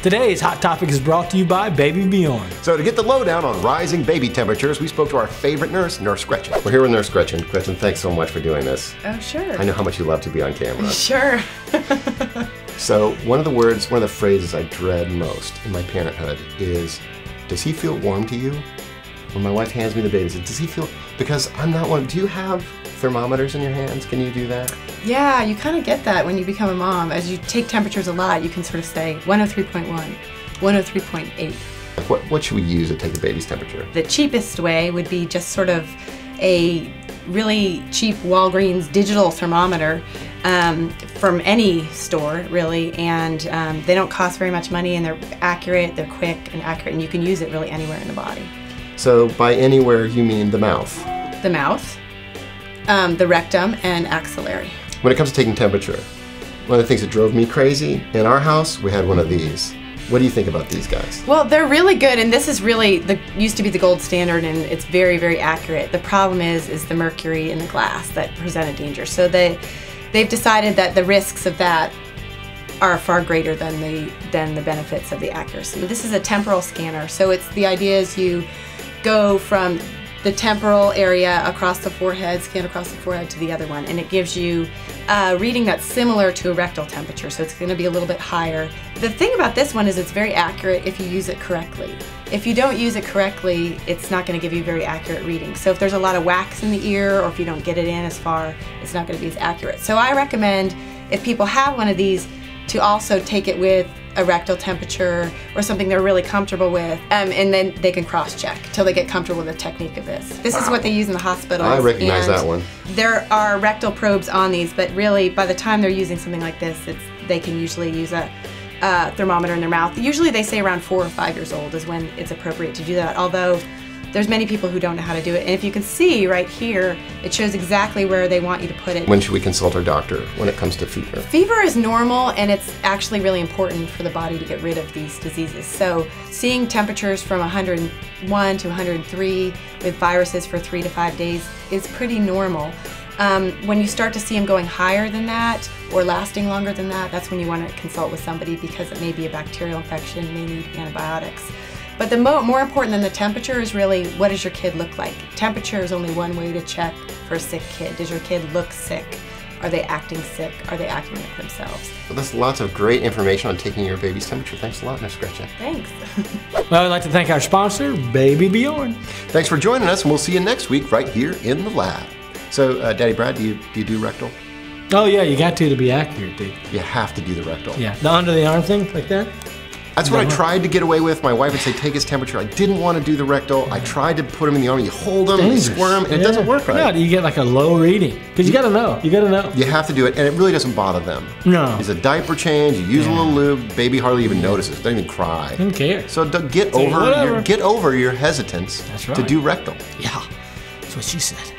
Today's Hot Topic is brought to you by Baby Bjorn. So to get the lowdown on rising baby temperatures, we spoke to our favorite nurse, Nurse Gretchen. We're here with Nurse Gretchen. Gretchen, thanks so much for doing this. Oh, sure. I know how much you love to be on camera. Sure. So one of the phrases I dread most in my parenthood is, does he feel warm to you? When my wife hands me the baby, does he feel, because I'm not one, do you have thermometers in your hands? Can you do that? Yeah, you kind of get that when you become a mom. As you take temperatures a lot, you can sort of say 103.1, 103.8. What should we use to take the baby's temperature? The cheapest way would be just sort of a really cheap Walgreens digital thermometer from any store, really, and they don't cost very much money, and they're accurate, they're quick and accurate, and you can use it really anywhere in the body. So by anywhere, you mean the mouth? The mouth, the rectum, and axillary. When it comes to taking temperature, one of the things that drove me crazy, in our house, we had one of these. What do you think about these guys? Well, they're really good, and this is really, used to be the gold standard, and it's very, very accurate. The problem is the mercury in the glass that present a danger. So they've decided that the risks of that are far greater than the benefits of the accuracy. This is a temporal scanner, so the idea is you go from the temporal area across the forehead, scan across the forehead to the other one, and it gives you a reading that's similar to a rectal temperature, so it's going to be a little bit higher. The thing about this one is it's very accurate if you use it correctly. If you don't use it correctly, it's not going to give you very accurate readings. So if there's a lot of wax in the ear, or if you don't get it in as far, it's not going to be as accurate. So I recommend, if people have one of these, to also take it with a rectal temperature or something they're really comfortable with, and then they can cross-check till they get comfortable with the technique of this. This is what they use in the hospitals. I recognize that one. There are rectal probes on these, but really by the time they're using something like this, they can usually use a thermometer in their mouth. Usually they say around 4 or 5 years old is when it's appropriate to do that, although there's many people who don't know how to do it. And if you can see right here, it shows exactly where they want you to put it. When should we consult our doctor when it comes to fever? Fever is normal, and it's actually really important for the body to get rid of these diseases. So seeing temperatures from 101 to 103 with viruses for 3 to 5 days is pretty normal. When you start to see them going higher than that or lasting longer than that, that's when you want to consult with somebody, because it may be a bacterial infection, you may need antibiotics. But the more important than the temperature is really, what does your kid look like? Temperature is only one way to check for a sick kid. Does your kid look sick? Are they acting sick? Are they acting like themselves? Well, that's lots of great information on taking your baby's temperature. Thanks a lot, Nurse Gretchen. Thanks. Well, I'd like to thank our sponsor, Baby Bjorn. Thanks for joining us, and we'll see you next week right here in the lab. So, Daddy Brad, do you do rectal? Oh yeah, you got to be accurate, dude. You have to do the rectal. Yeah, the under the arm thing, like that? That's what I tried to get away with. My wife would say, take his temperature. I didn't want to do the rectal. I tried to put him in the arm. You hold him, you squirm, and it doesn't work right. Yeah, you get like a low reading. Because you gotta know. You gotta know. You have to do it, and it really doesn't bother them. No. It's a diaper change. You use a little lube. Baby hardly even notices. Doesn't even cry. Doesn't care. So get over your hesitance to do rectal. Yeah, that's what she said.